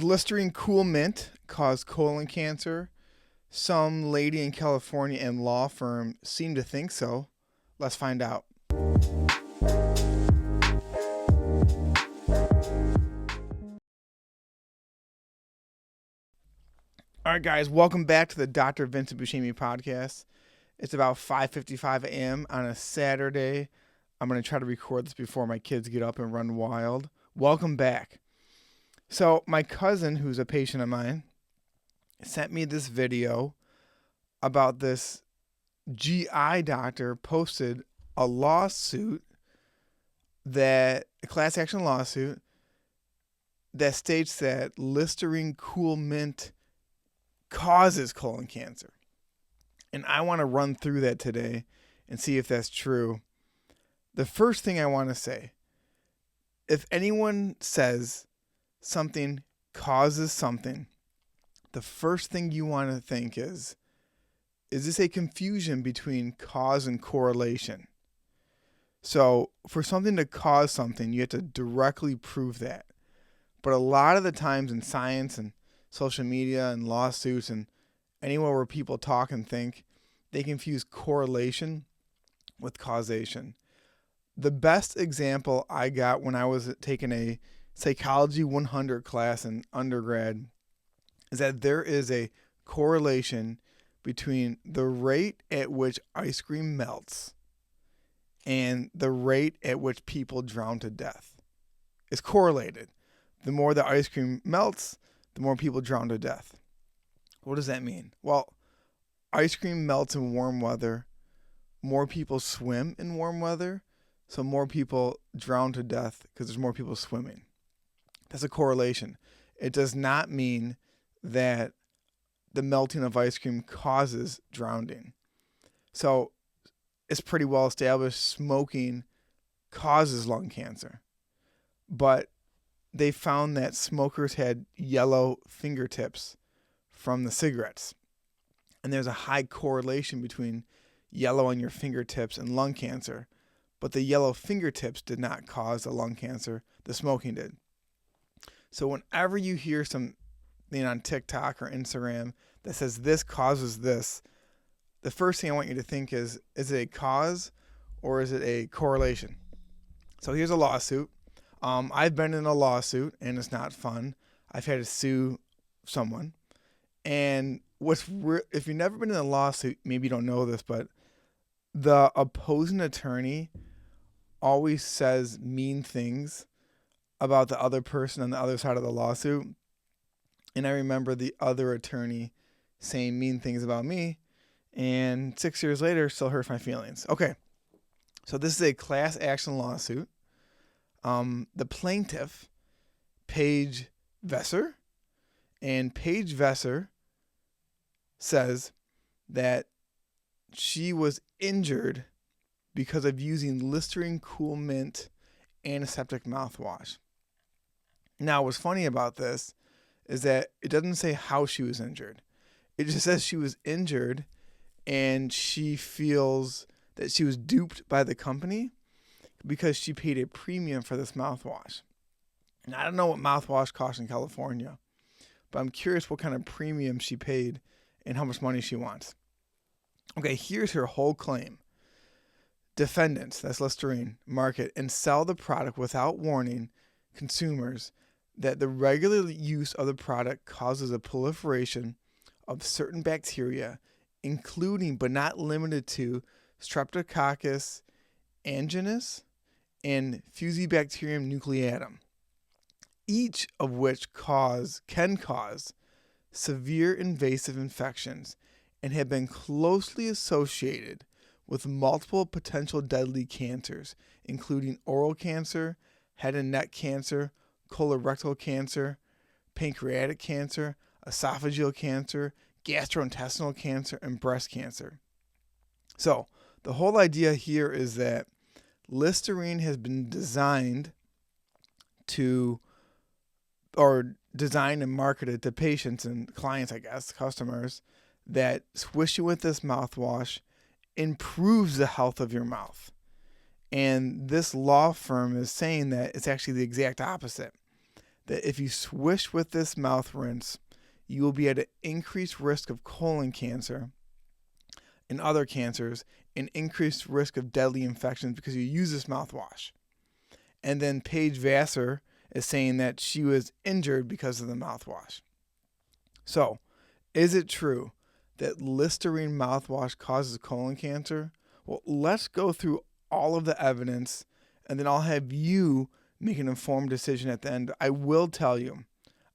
Does Listerine Cool Mint cause colon cancer? Some lady in California and law firm seem to think so. Let's find out. All right, guys, welcome back to the Dr. Vincent Buscemi Podcast. It's about 5:55 a.m. on a Saturday. I'm going to try to record this before my kids get up and run wild. Welcome back. So my cousin, who's a patient of mine, sent me this video about this GI doctor posted a lawsuit, a class action lawsuit, that states that Listerine Cool Mint causes colon cancer. And I want to run through that today and see if that's true. The first thing I want to say, if anyone says something causes something, the first thing you want to think is this a confusion between cause and correlation? So for something to cause something, you have to directly prove that. But a lot of the times in science and social media and lawsuits and anywhere where people talk and think, they confuse correlation with causation. The best example I got when I was taking a Psychology 100 class in undergrad is that there is a correlation between the rate at which ice cream melts and the rate at which people drown to death. It's correlated. The more the ice cream melts, the more people drown to death. What does that mean? Well, ice cream melts in warm weather. More people swim in warm weather, so more people drown to death because there's more people swimming. That's a correlation. It does not mean that the melting of ice cream causes drowning. So it's pretty well established smoking causes lung cancer. But they found that smokers had yellow fingertips from the cigarettes. And there's a high correlation between yellow on your fingertips and lung cancer. But the yellow fingertips did not cause the lung cancer. The smoking did. So whenever you hear something on TikTok or Instagram that says this causes this, the first thing I want you to think is it a cause or is it a correlation? So here's a lawsuit. I've been in a lawsuit and it's not fun. I've had to sue someone. And if you've never been in a lawsuit, maybe you don't know this, but the opposing attorney always says mean things about the other person on the other side of the lawsuit. And I remember the other attorney saying mean things about me, and 6 years later still hurts my feelings. Okay, so this is a class action lawsuit. The plaintiff, Paige Vesser, and Paige Vesser says that she was injured because of using Listerine Cool Mint antiseptic mouthwash. Now, what's funny about this is that it doesn't say how she was injured. It just says she was injured and she feels that she was duped by the company because she paid a premium for this mouthwash. And I don't know what mouthwash costs in California, but I'm curious what kind of premium she paid and how much money she wants. Okay, here's her whole claim. Defendants, that's Listerine, market and sell the product without warning consumers that the regular use of the product causes a proliferation of certain bacteria, including but not limited to Streptococcus anginis and Fusobacterium nucleatum, each of which can cause severe invasive infections and have been closely associated with multiple potential deadly cancers, including oral cancer, head and neck cancer, colorectal cancer, pancreatic cancer, esophageal cancer, gastrointestinal cancer, and breast cancer. So the whole idea here is that Listerine has been designed and marketed to patients and clients, I guess, customers, that swishing with this mouthwash improves the health of your mouth. And this law firm is saying that it's actually the exact opposite. that if you swish with this mouth rinse, you will be at an increased risk of colon cancer and other cancers, and increased risk of deadly infections because you use this mouthwash. And then Paige Vassar is saying that she was injured because of the mouthwash. So, is it true that Listerine mouthwash causes colon cancer? Well, let's go through all of the evidence, and then I'll have you make an informed decision at the end. I will tell you,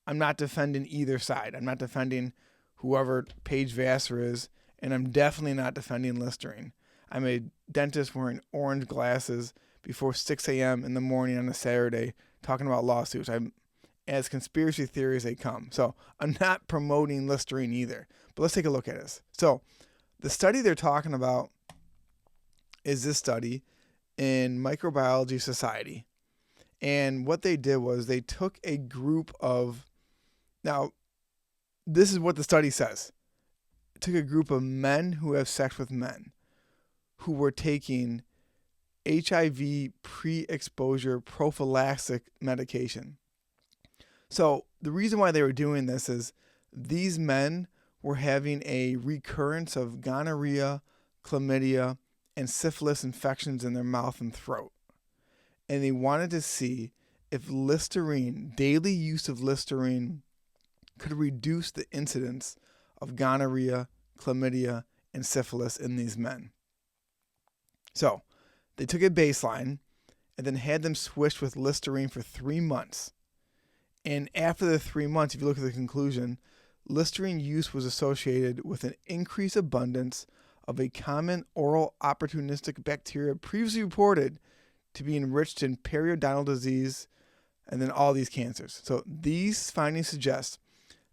I'm not defending either side. I'm not defending whoever Paige Vassar is, and I'm definitely not defending Listerine. I'm a dentist wearing orange glasses before 6 a.m. in the morning on a Saturday talking about lawsuits. I'm as conspiracy theory as they come. So I'm not promoting Listerine either. But let's take a look at this. So the study they're talking about is this study in Microbiology Society. And what they did was they took a group of, now this is what the study says. It took a group of men who have sex with men who were taking HIV pre-exposure prophylactic medication. So the reason why they were doing this is these men were having a recurrence of gonorrhea, chlamydia, and syphilis infections in their mouth and throat. And they wanted to see if Listerine, daily use of Listerine, could reduce the incidence of gonorrhea, chlamydia, and syphilis in these men. So they took a baseline and then had them swished with Listerine for 3 months. And after the 3 months, if you look at the conclusion, Listerine use was associated with an increased abundance of a common oral opportunistic bacteria previously reported to be enriched in periodontal disease and then all these cancers. So these findings suggest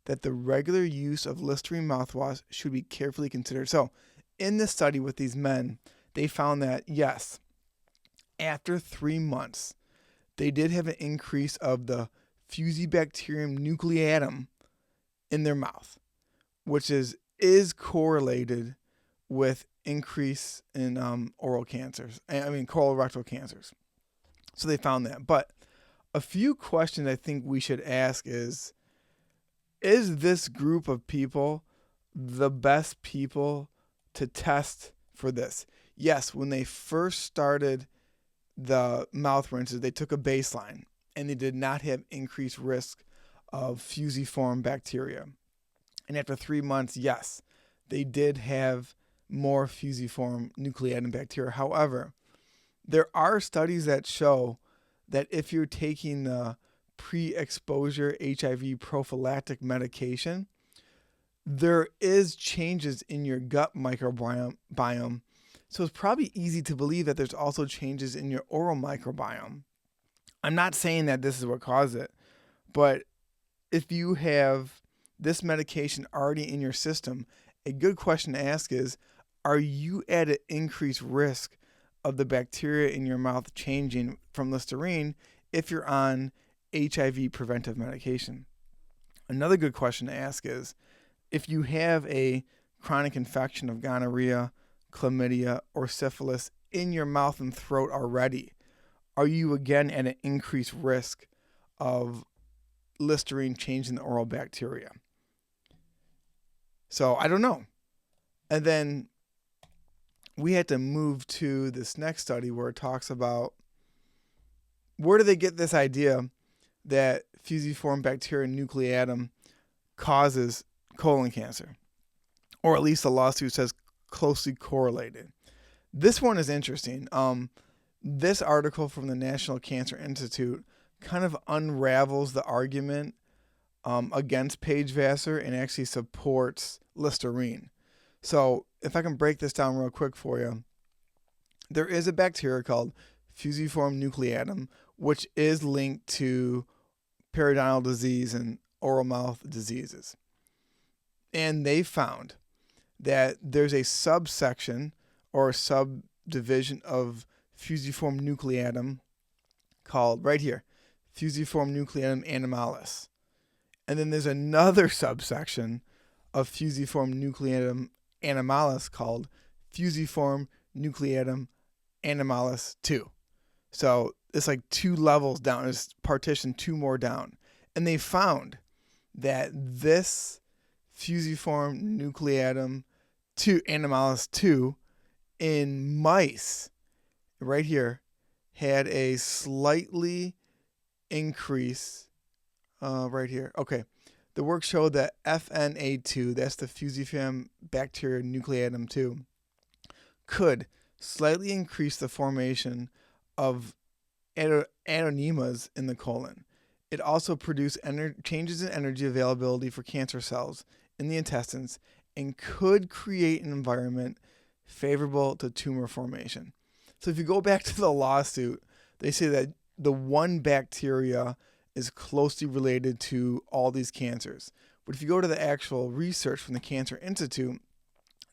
that the regular use of Listerine mouthwash should be carefully considered. So in this study with these men, they found that, yes, after 3 months, they did have an increase of the Fusobacterium nucleatum in their mouth, which is correlated with increase in oral cancers. Colorectal cancers. So they found that. But a few questions I think we should ask is this group of people the best people to test for this? Yes, when they first started the mouth rinses, they took a baseline and they did not have increased risk of fusiform bacteria. And after 3 months, yes, they did have more fusiform nucleatum bacteria. However, there are studies that show that if you're taking the pre-exposure HIV prophylactic medication, there is changes in your gut microbiome. So it's probably easy to believe that there's also changes in your oral microbiome. I'm not saying that this is what caused it, but if you have this medication already in your system, a good question to ask is, are you at an increased risk of the bacteria in your mouth changing from Listerine if you're on HIV preventive medication? Another good question to ask is, if you have a chronic infection of gonorrhea, chlamydia, or syphilis in your mouth and throat already, are you again at an increased risk of Listerine changing the oral bacteria? So I don't know. And then we had to move to this next study where it talks about where do they get this idea that fusiform bacteria nucleatum causes colon cancer, or at least the lawsuit says closely correlated. This one is interesting. This article from the National Cancer Institute kind of unravels the argument against Paige Vassar and actually supports Listerine. So if I can break this down real quick for you, there is a bacteria called fusiform nucleatum, which is linked to periodontal disease and oral mouth diseases. And they found that there's a subsection or a subdivision of fusiform nucleatum called, right here, fusiform nucleatum animalis. And then there's another subsection of fusiform nucleatum animalis called fusiform nucleatum animalis 2. So it's like 2 levels down. It's partitioned 2 more down. And they found that this fusiform nucleatum 2, animalis 2, in mice, right here, had a slightly increase, right here. Okay. The work showed that FNA2, that's the fusiform bacteria nucleatum 2, could slightly increase the formation of adenemas in the colon. It also produced changes in energy availability for cancer cells in the intestines and could create an environment favorable to tumor formation. So if you go back to the lawsuit, they say that the one bacteria is closely related to all these cancers. But if you go to the actual research from the Cancer Institute,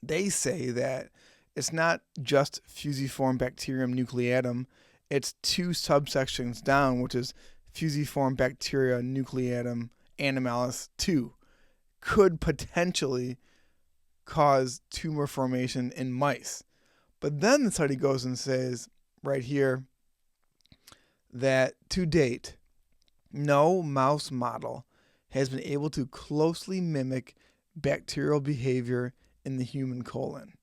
they say that it's not just fusiform bacterium nucleatum, it's 2 subsections down, which is fusiform bacteria nucleatum animalis 2, could potentially cause tumor formation in mice. But then the study goes and says right here that to date, no mouse model has been able to closely mimic bacterial behavior in the human colon.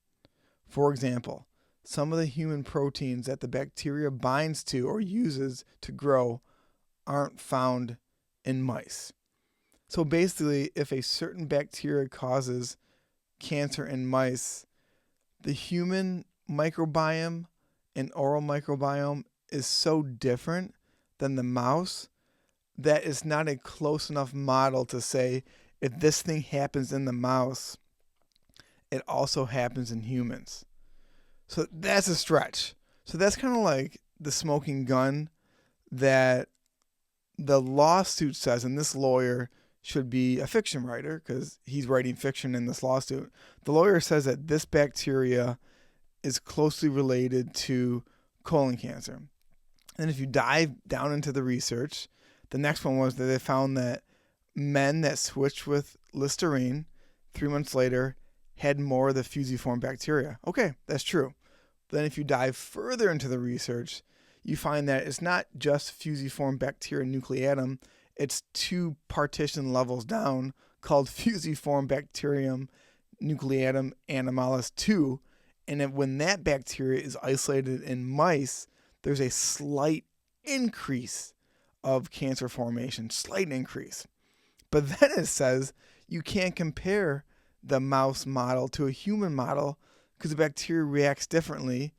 For example, some of the human proteins that the bacteria binds to or uses to grow aren't found in mice. So basically, if a certain bacteria causes cancer in mice, the human microbiome and oral microbiome is so different than the mouse that it's not a close enough model to say if this thing happens in the mouse, it also happens in humans. So that's a stretch. So that's kind of like the smoking gun that the lawsuit says, and this lawyer should be a fiction writer because he's writing fiction in this lawsuit. The lawyer says that this bacteria is closely related to colon cancer. And if you dive down into the research, the next one was that they found that men that switched with Listerine 3 months later had more of the fusiform bacteria. Okay, that's true. But then if you dive further into the research, you find that it's not just fusiform bacteria nucleatum, it's 2 partition levels down called fusiform bacterium nucleatum animalis 2. And when that bacteria is isolated in mice, there's a slight increase of cancer formation, slight increase. But then it says you can't compare the mouse model to a human model because the bacteria reacts differently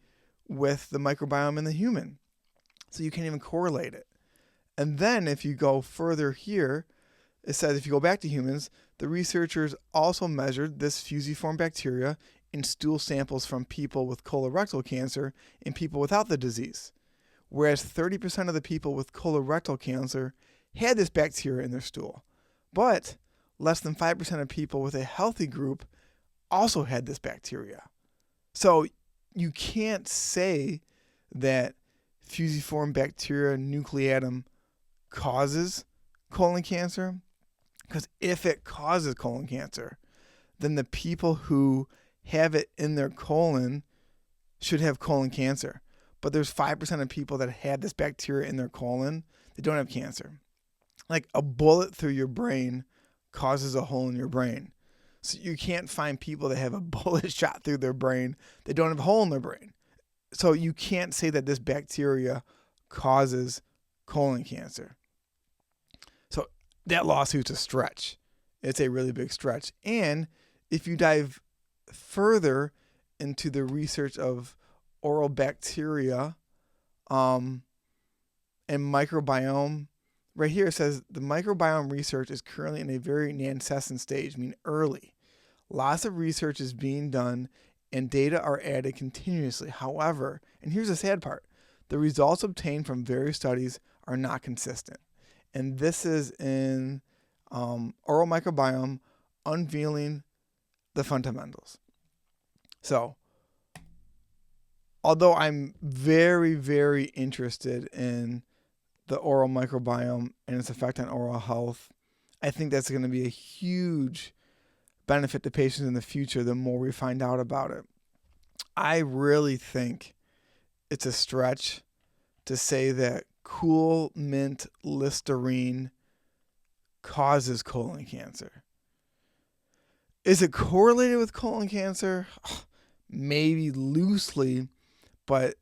with the microbiome in the human. So you can't even correlate it. And then if you go further here, it says if you go back to humans, the researchers also measured this fusiform bacteria in stool samples from people with colorectal cancer and people without the disease. Whereas 30% of the people with colorectal cancer had this bacteria in their stool. But less than 5% of people with a healthy group also had this bacteria. So you can't say that fusiform bacteria nucleatum causes colon cancer, because if it causes colon cancer, then the people who have it in their colon should have colon cancer. But there's 5% of people that have this bacteria in their colon that don't have cancer. Like a bullet through your brain causes a hole in your brain. So you can't find people that have a bullet shot through their brain that don't have a hole in their brain. So you can't say that this bacteria causes colon cancer. So that lawsuit's a stretch. It's a really big stretch. And if you dive further into the research of oral bacteria and microbiome, right here it says the microbiome research is currently in a very nascent stage, I mean early. Lots of research is being done and data are added continuously. However, and here's the sad part, the results obtained from various studies are not consistent. And this is in oral microbiome unveiling the fundamentals. So, although I'm very, very interested in the oral microbiome and its effect on oral health, I think that's going to be a huge benefit to patients in the future the more we find out about it. I really think it's a stretch to say that cool mint Listerine causes colon cancer. Is it correlated with colon cancer? Maybe loosely, but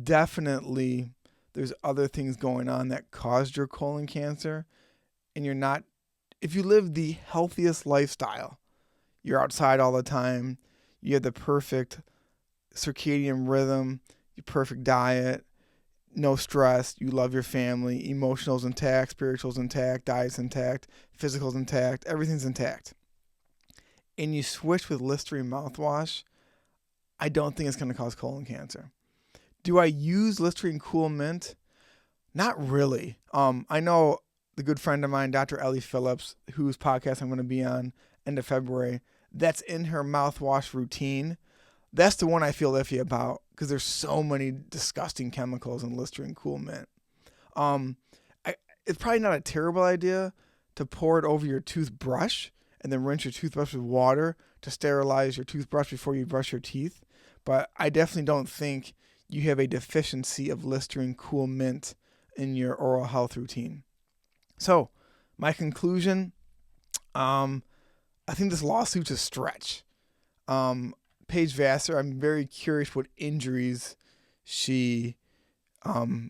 definitely there's other things going on that caused your colon cancer. And if you live the healthiest lifestyle, you're outside all the time, you have the perfect circadian rhythm, your perfect diet, no stress, you love your family, emotional's intact, spiritual's intact, diet's intact, physical's intact, everything's intact, and you switch with Listerine mouthwash, I don't think it's going to cause colon cancer. Do I use Listerine Cool Mint? Not really. I know the good friend of mine, Dr. Ellie Phillips, whose podcast I'm going to be on end of February, that's in her mouthwash routine. That's the one I feel iffy about because there's so many disgusting chemicals in Listerine Cool Mint. It's probably not a terrible idea to pour it over your toothbrush and then rinse your toothbrush with water to sterilize your toothbrush before you brush your teeth. But I definitely don't think you have a deficiency of Listerine Cool Mint in your oral health routine. So, my conclusion, I think this lawsuit's a stretch. Paige Vassar, I'm very curious what injuries she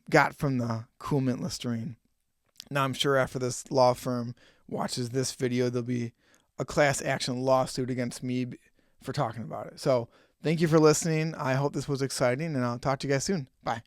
got from the Cool Mint Listerine. Now, I'm sure after this law firm watches this video, there'll be a class action lawsuit against me for talking about it. So, thank you for listening. I hope this was exciting, and I'll talk to you guys soon. Bye.